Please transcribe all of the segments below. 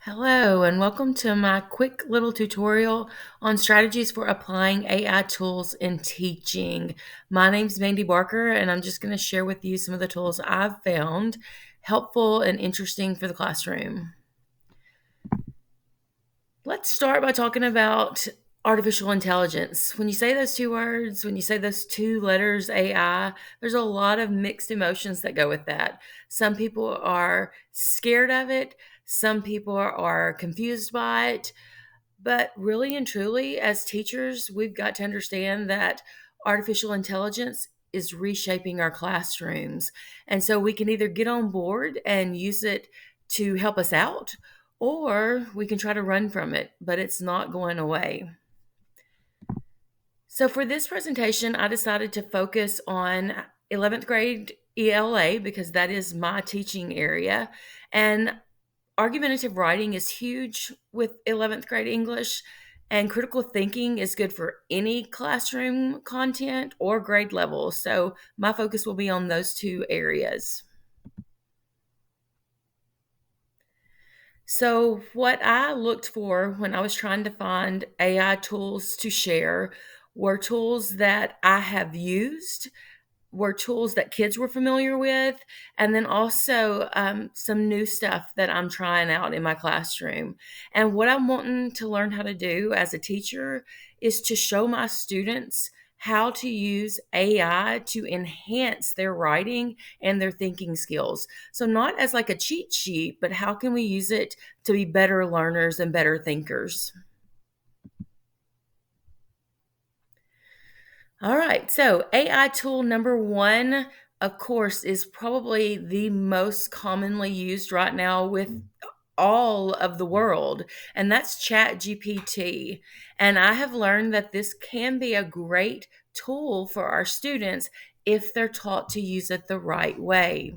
Hello, and welcome to my quick little tutorial on strategies for applying AI tools in teaching. My name's Mandy Barker, and I'm just going to share with you some of the tools I've found helpful and interesting for the classroom. Let's start by talking about artificial intelligence. When you say those two words, when you say those two letters, AI, there's a lot of mixed emotions that go with that. Some people are scared of it, some people are confused by it. But really and truly, as teachers, we've got to understand that artificial intelligence is reshaping our classrooms. And so we can either get on board and use it to help us out, or we can try to run from it, but it's not going away. So for this presentation, I decided to focus on 11th grade ELA because that is my teaching area. And argumentative writing is huge with 11th grade English, and critical thinking is good for any classroom content or grade level. So my focus will be on those two areas. So, what I looked for when I was trying to find AI tools to share were tools that I have used, were tools that kids were familiar with, and then also some new stuff that I'm trying out in my classroom. And what I'm wanting to learn how to do as a teacher is to show my students how to use AI to enhance their writing and their thinking skills. So, not as like a cheat sheet, but how can we use it to be better learners and better thinkers? All right. So, AI tool number one, of course, is probably the most commonly used right now with all of the world, and that's Chat GPT. And I have learned that this can be a great tool for our students if they're taught to use it the right way.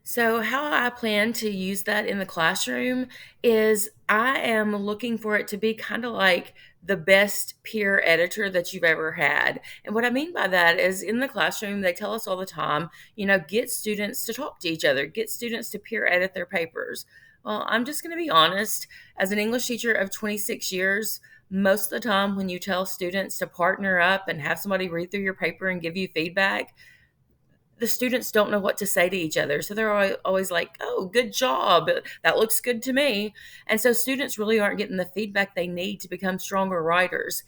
So, how I plan to use that in the classroom is I am looking for it to be kind of like the best peer editor that you've ever had. And what I mean by that is in the classroom, they tell us all the time, get students to talk to each other, get students to peer edit their papers. Well, I'm just going to be honest. As an English teacher of 26 years, most of the time when you tell students to partner up and have somebody read through your paper and give you feedback, the students don't know what to say to each other. So they're always like, oh, good job. That looks good to me. And so students really aren't getting the feedback they need to become stronger writers.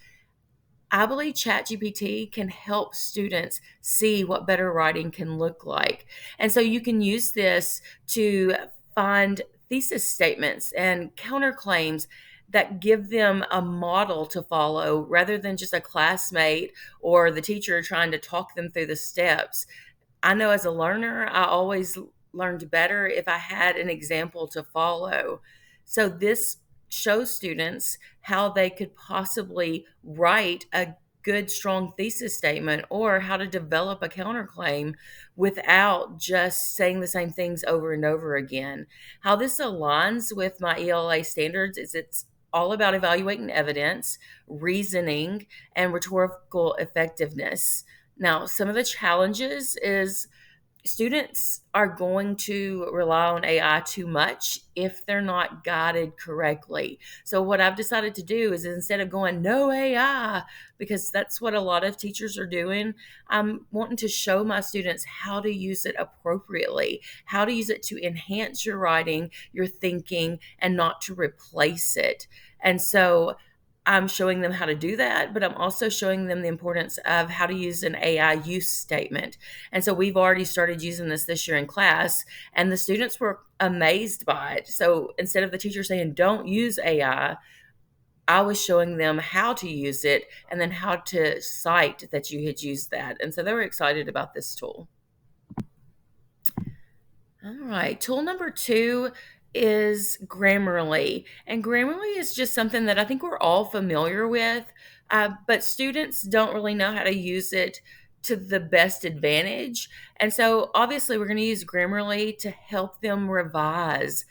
I believe ChatGPT can help students see what better writing can look like. And so you can use this to find thesis statements and counterclaims that give them a model to follow rather than just a classmate or the teacher trying to talk them through the steps. I know as a learner, I always learned better if I had an example to follow. So this shows students how they could possibly write a good, strong thesis statement or how to develop a counterclaim without just saying the same things over and over again. How this aligns with my ELA standards is it's all about evaluating evidence, reasoning, and rhetorical effectiveness. Now, some of the challenges is students are going to rely on AI too much if they're not guided correctly. So, what I've decided to do is instead of going no AI, because that's what a lot of teachers are doing, I'm wanting to show my students how to use it appropriately, how to use it to enhance your writing, your thinking, and not to replace it. And so, I'm showing them how to do that, but I'm also showing them the importance of how to use an AI use statement. And so we've already started using this year in class, and the students were amazed by it. So instead of the teacher saying, don't use I was showing them how to use it and then how to cite that you had used that. And so they were excited about this tool. All right. Tool number two is Grammarly. And Grammarly is just something that I think we're all familiar with, but students don't really know how to use it to the best advantage. And so obviously, we're going to use Grammarly to help them revise.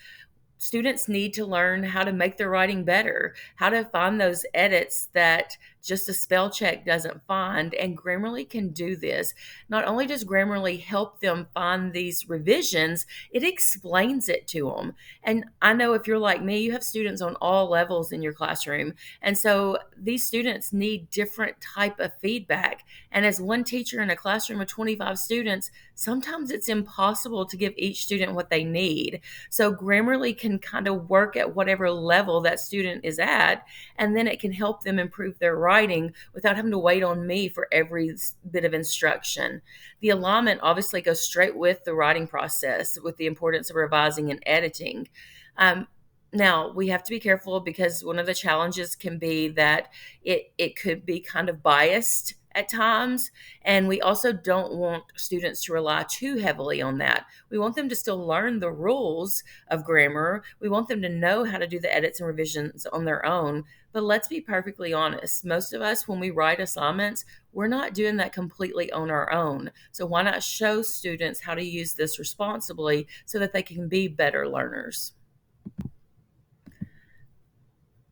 Students need to learn how to make their writing better, how to find those edits that just a spell check doesn't find, and Grammarly can do this. Not only does Grammarly help them find these revisions, it explains it to them. And I know if you're like me, you have students on all levels in your classroom. And so these students need different type of feedback. And as one teacher in a classroom of 25 students, sometimes it's impossible to give each student what they need. So Grammarly can kind of work at whatever level that student is at, and then it can help them improve their writing without having to wait on me for every bit of instruction. The alignment obviously goes straight with the writing process, with the importance of revising and editing. Um, Now, we have to be careful because one of the challenges can be that it could be kind of biased at times. And we also don't want students to rely too heavily on that. We want them to still learn the rules of grammar. We want them to know how to do the edits and revisions on their own. But let's be perfectly honest. Most of us, when we write assignments, we're not doing that completely on our own. So why not show students how to use this responsibly so that they can be better learners?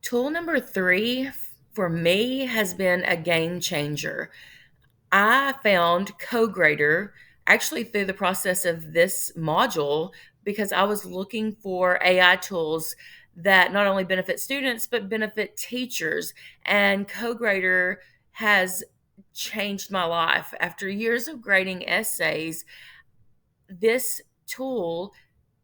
Tool number three for me has been a game changer. I found CoGrader actually through the process of this module because I was looking for AI tools that not only benefit students but benefit teachers. And CoGrader has changed my life. After years of grading essays, this tool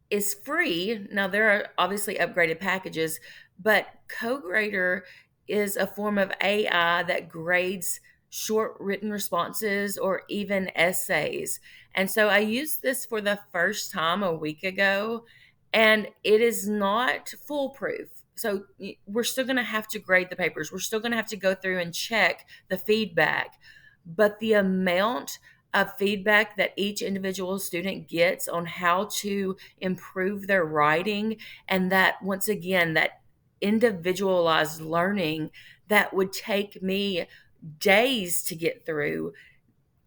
is free. Now, there are obviously upgraded packages, but CoGrader is a form of AI that grades short written responses or even essays. And so I used this for the first time a week ago, and it is not foolproof. So we're still going to have to grade the papers. We're still going to have to go through and check the feedback. But the amount of feedback that each individual student gets on how to improve their writing, and that once again that individualized learning that would take me days to get through,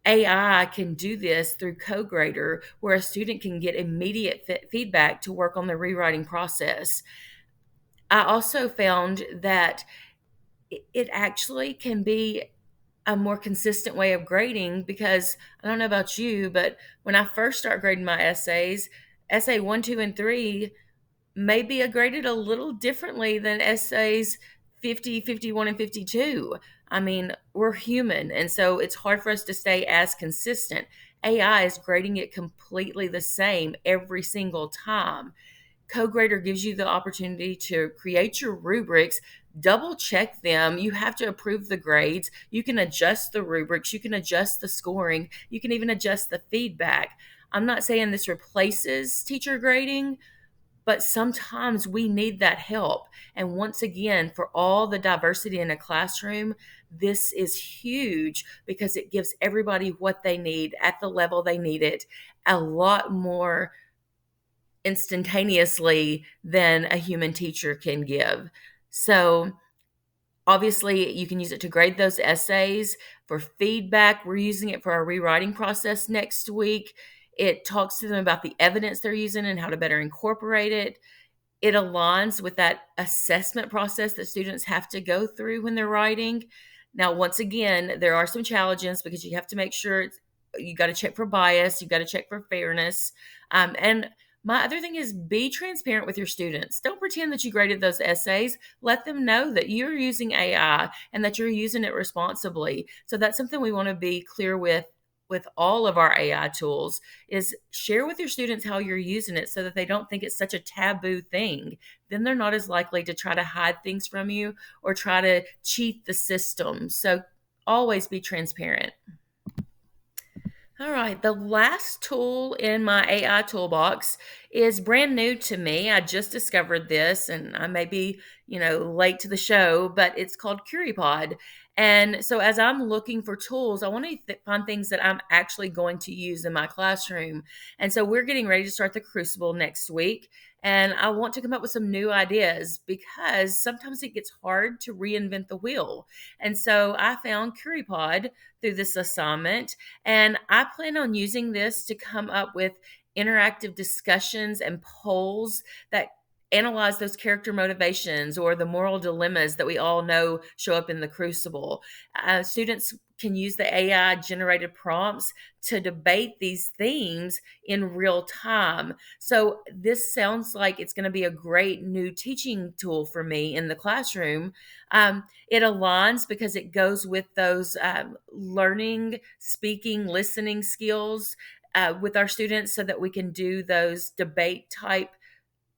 AI can do this through CoGrader, where a student can get immediate feedback to work on the rewriting process. I also found that it actually can be a more consistent way of grading because I don't know about you, but when I first start grading my essays, essay one, two, and three may be graded a little differently than essays 50, 51, and 52. I mean, we're human, and so it's hard for us to stay as consistent. AI is grading it completely the same every single time. CoGrader gives you the opportunity to create your rubrics, double check them. You have to approve the grades. You can adjust the rubrics. You can adjust the scoring. You can even adjust the feedback. I'm not saying this replaces teacher grading, but sometimes we need that help. And once again, for all the diversity in a classroom, this is huge because it gives everybody what they need at the level they need it a lot more instantaneously than a human teacher can give. So, obviously, you can use it to grade those essays. For feedback, we're using it for our rewriting process next week. It talks to them about the evidence they're using and how to better incorporate it. It aligns with that assessment process that students have to go through when they're writing. Now, once again, there are some challenges because you have to make sure you got to check for bias, you got to check for fairness. And my other thing is be transparent with your students. Don't pretend that you graded those essays. Let them know that you're using AI and that you're using it responsibly. So that's something we want to be clear with all of our AI tools is share with your students how you're using it so that they don't think it's such a taboo thing. Then they're not as likely to try to hide things from you or try to cheat the system. So always be transparent. All right, the last tool in my AI toolbox is brand new to me. I just discovered this and I may be, late to the show, but it's called CurryPod. And so as I'm looking for tools, I want to find things that I'm actually going to use in my classroom. And so we're getting ready to start the Crucible next week. And I want to come up with some new ideas because sometimes it gets hard to reinvent the wheel. And so I found CurryPod through this assignment. And I plan on using this to come up with interactive discussions and polls that analyze those character motivations or the moral dilemmas that we all know show up in the crucible. Students can use the AI generated prompts to debate these themes in real time. So, this sounds like it's going to be a great new teaching tool for me in the classroom. It aligns because it goes with those learning, speaking, listening skills with our students so that we can do those debate type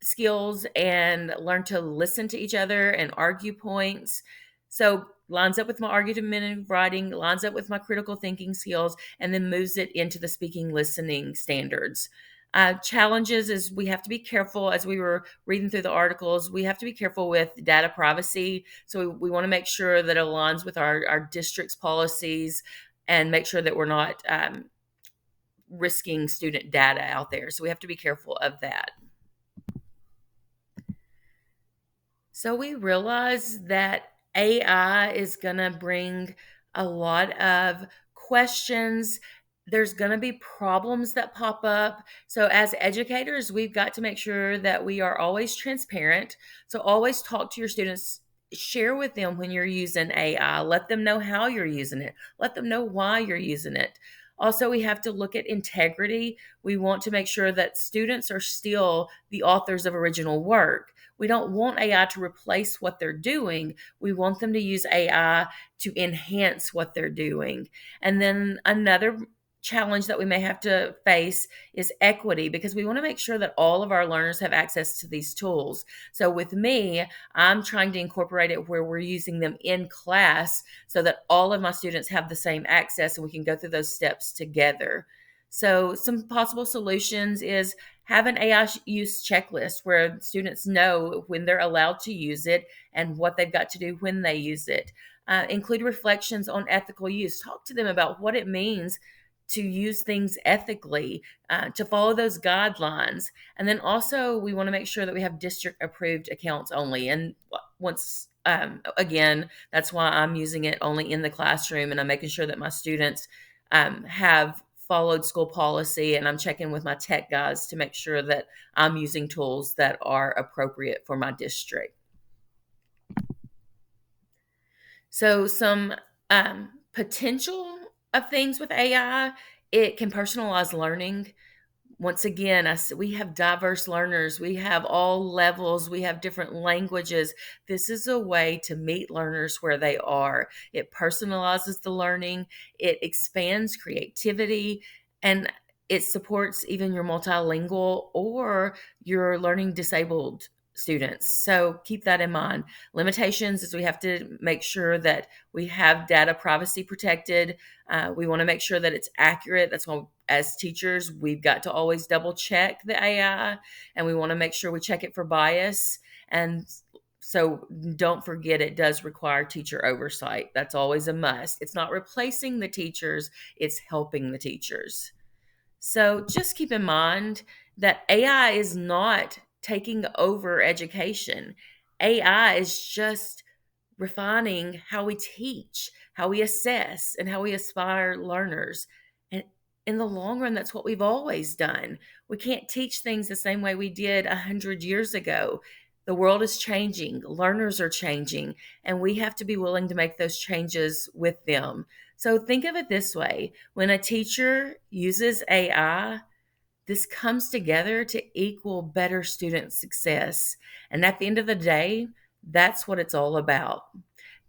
skills and learn to listen to each other and argue points. So lines up with my argumentative writing, lines up with my critical thinking skills, and then moves it into the speaking listening standards. Challenges is we have to be careful as we were reading through the articles. We have to be careful with data privacy. So we want to make sure that it aligns with our district's policies and make sure that we're not risking student data out there. So we have to be careful of that. So we realize that AI is going to bring a lot of questions. There's going to be problems that pop up. So, as educators, we've got to make sure that we are always transparent. So, always talk to your students, share with them when you're using AI, let them know how you're using it, let them know why you're using it. Also, we have to look at integrity. We want to make sure that students are still the authors of original work. We don't want AI to replace what they're doing. We want them to use AI to enhance what they're doing. And then another challenge that we may have to face is equity because we want to make sure that all of our learners have access to these tools. So with me, I'm trying to incorporate it where we're using them in class so that all of my students have the same access and we can go through those steps together. So some possible solutions is have an AI use checklist where students know when they're allowed to use it and what they've got to do when they use it. Include reflections on ethical use. Talk to them about what it means to use things ethically, to follow those guidelines. And then also, we want to make sure that we have district approved accounts only. And once again, that's why I'm using it only in the classroom and I'm making sure that my students have followed school policy and I'm checking with my tech guys to make sure that I'm using tools that are appropriate for my district. So, some potential of things with AI, it can personalize learning. Once again, we have diverse learners. We have all levels. We have different languages. This is a way to meet learners where they are. It personalizes the learning. It expands creativity, and it supports even your multilingual or your learning disabled students. So keep that in mind. Limitations is we have to make sure that we have data privacy protected. We want to make sure that it's accurate. That's why, as teachers, we've got to always double check the AI and we want to make sure we check it for bias. And so don't forget, it does require teacher oversight. That's always a must. It's not replacing the teachers, it's helping the teachers. So just keep in mind that AI is not taking over education. AI is just refining how we teach, how we assess, and how we aspire learners. And in the long run, that's what we've always done. We can't teach things the same way we did 100 years ago. The world is changing, learners are changing, and we have to be willing to make those changes with them. So think of it this way: when a teacher uses AI, this comes together to equal better student success. And at the end of the day, that's what it's all about.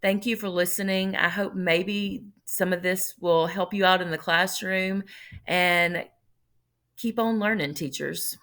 Thank you for listening. I hope maybe some of this will help you out in the classroom and keep on learning, teachers.